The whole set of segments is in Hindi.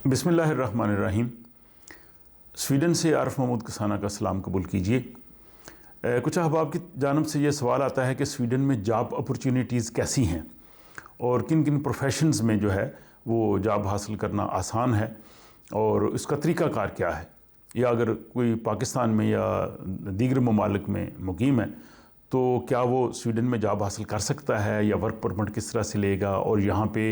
बिस्मिल्लाहिर्रहमानिर्रहीम। स्वीडन से आरिफ महमूद कसाना का सलाम कबूल कीजिए। कुछ अहबाब की जानब से ये सवाल आता है कि स्वीडन में जॉब अपॉर्चुनिटीज़ कैसी हैं और किन किन प्रोफेशंस में जो है वो जॉब हासिल करना आसान है और इसका तरीक़ाकार क्या है, या अगर कोई पाकिस्तान में या दीगर ममालिक में मुकीम है तो क्या वो स्वीडन में जॉब हासिल कर सकता है या वर्क परमिट किस तरह से लेगा, और यहाँ पे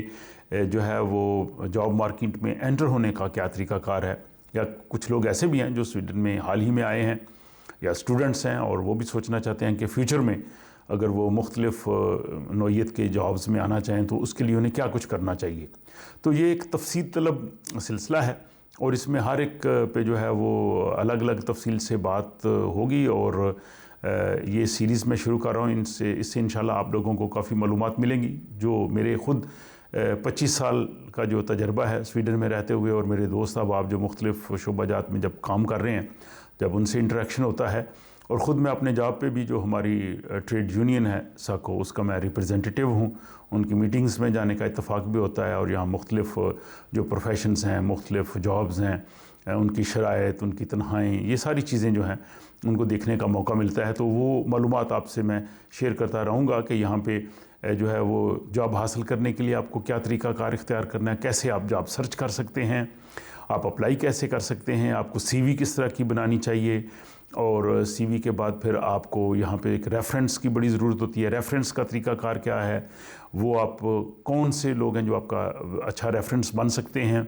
जो है वो जॉब मार्केट में एंटर होने का क्या तरीक़ाकार है। या कुछ लोग ऐसे भी हैं जो स्वीडन में हाल ही में आए हैं या स्टूडेंट्स हैं और वो भी सोचना चाहते हैं कि फ़्यूचर में अगर वो मुख्तलिफ़ नौइयत के जॉब्स में आना चाहें तो उसके लिए उन्हें क्या कुछ करना चाहिए। तो ये एक तफसील तलब सिलसिला है और इसमें हर एक पे जो है वो अलग अलग तफसील से बात होगी और ये सीरीज़ मैं शुरू कर रहा हूँ। इससे इंशाल्लाह आप लोगों को काफ़ी मालूमात मिलेंगी। जो मेरे ख़ुद 25 साल का जो तजर्बा है स्वीडन में रहते हुए, और मेरे दोस्त अब जो मुख्तलिफ़ शोबाजात में जब काम कर रहे हैं, जब उनसे इंटरेक्शन होता है, और ख़ुद मैं अपने जॉब पे भी जो हमारी ट्रेड यूनियन है साको, उसका मैं रिप्रेजेंटेटिव हूँ। उनकी मीटिंग्स में जाने का इत्तफ़ाक़ भी होता है और यहाँ मुख्तलिफ़ जो प्रोफेशंस हैं, मुख्तलिफ़ जॉब्स हैं, उनकी शराइत, उनकी तनख़्वाहें, ये सारी चीज़ें जो हैं उनको देखने का मौका मिलता है। तो वो मालूमात आपसे मैं शेयर करता रहूँगा कि यहाँ पे जो है वो जॉब हासिल करने के लिए आपको क्या तरीक़ाकार इख्तियार करना है, कैसे आप जॉब सर्च कर सकते हैं, आप अप्लाई कैसे कर सकते हैं, आपको सीवी किस तरह की बनानी चाहिए, और सीवी के बाद फिर आपको यहाँ पे एक रेफ़रेंस की बड़ी ज़रूरत होती है। रेफ़रेंस का तरीक़ाकार क्या है, वो आप कौन से लोग हैं जो आपका अच्छा रेफ़रेंस बन सकते हैं।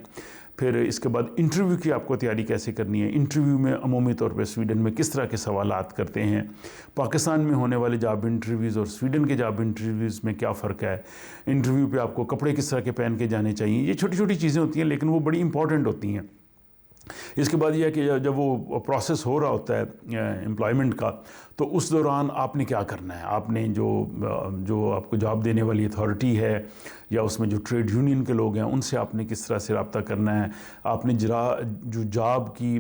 फिर इसके बाद इंटरव्यू की आपको तैयारी कैसे करनी है। इंटरव्यू में अमूमी तौर पे स्वीडन में किस तरह के सवालात करते हैं, पाकिस्तान में होने वाले जॉब इंटरव्यूज़ और स्वीडन के जॉब इंटरव्यूज़ में क्या फ़र्क है, इंटरव्यू पे आपको कपड़े किस तरह के पहन के जाने चाहिए। ये छोटी छोटी चीज़ें होती हैं लेकिन वो बड़ी इंपॉर्टेंट होती हैं। इसके बाद यह है कि जब वो प्रोसेस हो रहा होता है एम्प्लॉयमेंट का, तो उस दौरान आपने क्या करना है। आपने जो आपको जॉब देने वाली अथॉरिटी है या उसमें जो ट्रेड यूनियन के लोग हैं उनसे आपने किस तरह से रब्ता करना है। आपने जो जॉब की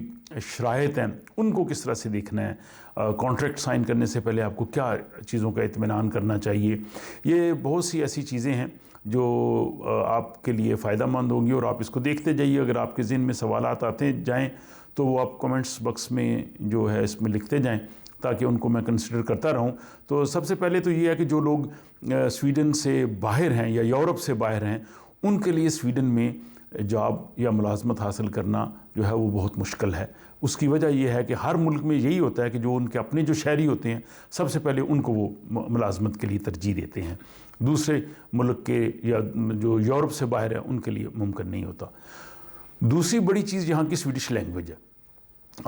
शराइत हैं उनको किस तरह से देखना है। कॉन्ट्रैक्ट साइन करने से पहले आपको क्या चीज़ों का इत्मीनान करना चाहिए। ये बहुत सी ऐसी चीज़ें हैं जो आपके लिए फ़ायदा मंद होंगी और आप इसको देखते जाइए। अगर आपके ज़हन में सवालात आते जाएँ तो वो आप कमेंट्स बॉक्स में जो है इसमें लिखते जाएँ ताकि उनको मैं कंसिडर करता रहूं। तो सबसे पहले तो ये है कि जो लोग स्वीडन से बाहर हैं या यूरोप से बाहर हैं, उनके लिए स्वीडन में जॉब या मुलाजमत हासिल करना जो है वो बहुत मुश्किल है। उसकी वजह यह है कि हर मुल्क में यही होता है कि जो उनके अपने जो शहरी होते हैं सबसे पहले उनको वो मुलाजमत के लिए तरजीह देते हैं, दूसरे मुल्क के या जो यूरोप से बाहर है उनके लिए मुमकिन नहीं होता। दूसरी बड़ी चीज़ यहाँ की स्वीडिश लैंग्वेज है।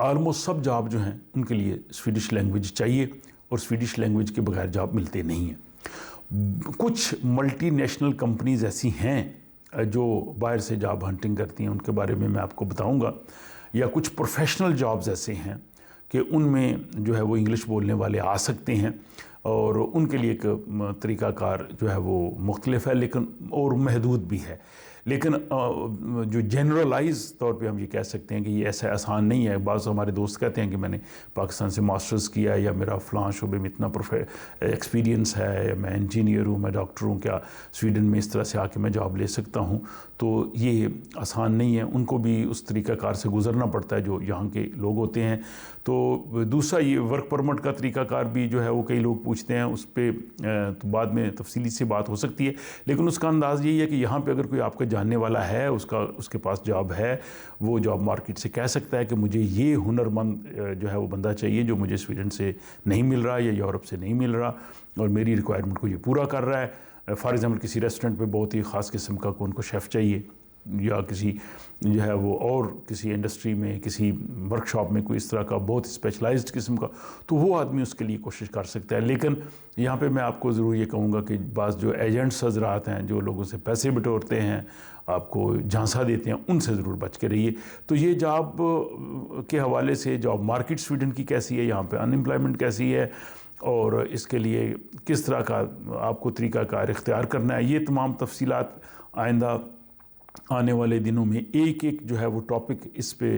ऑलमोस्ट सब जॉब जो हैं उनके लिए स्वीडिश लैंग्वेज चाहिए और स्वीडिश लैंग्वेज के बगैर जॉब मिलते नहीं हैं। कुछ मल्टीनेशनल कंपनीज़ ऐसी हैं जो बाहर से जॉब हंटिंग करती हैं, उनके बारे में मैं आपको बताऊंगा। या कुछ प्रोफेशनल जॉब्स ऐसे हैं कि उनमें जो है वो इंग्लिश बोलने वाले आ सकते हैं और उनके लिए एक तरीक़ाकार जो है वो मुख्तलिफ है लेकिन और महदूद भी है। लेकिन जो जनरलाइज तौर पे हम ये कह सकते हैं कि ये ऐसा आसान नहीं है। बाज़ हमारे दोस्त कहते हैं कि मैंने पाकिस्तान से मास्टर्स किया है या मेरा फ़लाँ शोबे में इतना एक्सपीरियंस है, मैं इंजीनियर हूँ, मैं डॉक्टर हूँ, क्या स्वीडन में इस तरह से आके मैं जॉब ले सकता हूँ। तो ये आसान नहीं है, उनको भी उस तरीक़ाकार से गुज़रना पड़ता है जो यहाँ के लोग होते हैं। तो दूसरा ये वर्क परमिट का तरीक़ाकार भी जो है वो कई लोग पूछते हैं, उस पर तो बाद में तफसीली से बात हो सकती है। लेकिन उसका अंदाज़ यही है कि यहाँ पर अगर कोई आपका जानने वाला है, उसके पास जॉब है, वो जॉब मार्केट से कह सकता है कि मुझे ये हुनरमंद जो है वो बंदा चाहिए जो मुझे स्वीडन से नहीं मिल रहा या यूरोप से नहीं मिल रहा और मेरी रिक्वायरमेंट को ये पूरा कर रहा है। फॉर एग्ज़ाम्पल किसी रेस्टोरेंट पे बहुत ही ख़ास किस्म का उनको शेफ़ चाहिए, या किसी जो है वो और किसी इंडस्ट्री में किसी वर्कशॉप में कोई इस तरह का बहुत स्पेशलाइज्ड किस्म का, तो वो आदमी उसके लिए कोशिश कर सकता है। लेकिन यहाँ पे मैं आपको ज़रूर ये कहूँगा कि बाज़ जो एजेंट्स हज़रात हैं जो लोगों से पैसे बटोरते हैं, आपको झांसा देते हैं, उनसे ज़रूर बच के रहिए। तो ये जॉब के हवाले से जॉब मार्केट स्वीडन की कैसी है, यहाँ पे अनएम्प्लॉयमेंट कैसी है और इसके लिए किस तरह का आपको तरीक़ाकार इख्तियार करना है, ये तमाम तफसीलात आइंदा आने वाले दिनों में एक एक जो है वो टॉपिक इस पे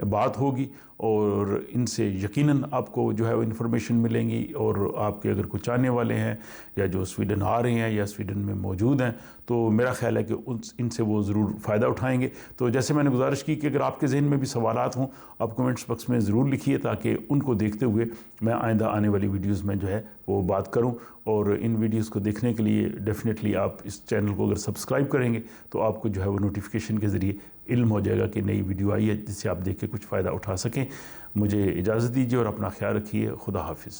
बात होगी और इनसे यकीनन आपको जो है वो इन्फॉर्मेशन मिलेंगी। और आपके अगर कुछ आने वाले हैं या जो स्वीडन आ रहे हैं या स्वीडन में मौजूद हैं तो मेरा ख्याल है कि इनसे वो ज़रूर फ़ायदा उठाएंगे। तो जैसे मैंने गुजारिश की कि अगर आपके जहन में भी सवालात हों आप कमेंट्स बॉक्स में ज़रूर लिखिए ताकि उनको देखते हुए मैं आइंदा आने वाली वीडियोज़ में जो है वो बात करूँ। और इन वीडियोज़ को देखने के लिए डेफ़िनेटली आप इस चैनल को अगर सब्सक्राइब करेंगे तो आपको जो है वो नोटिफिकेशन के ज़रिए इल्म हो जाएगा कि नई वीडियो आई है जिससे आप देख के कुछ फ़ायदा उठा सकें। मुझे इजाज़त दीजिए और अपना ख्याल रखिए। खुदा हाफिज़।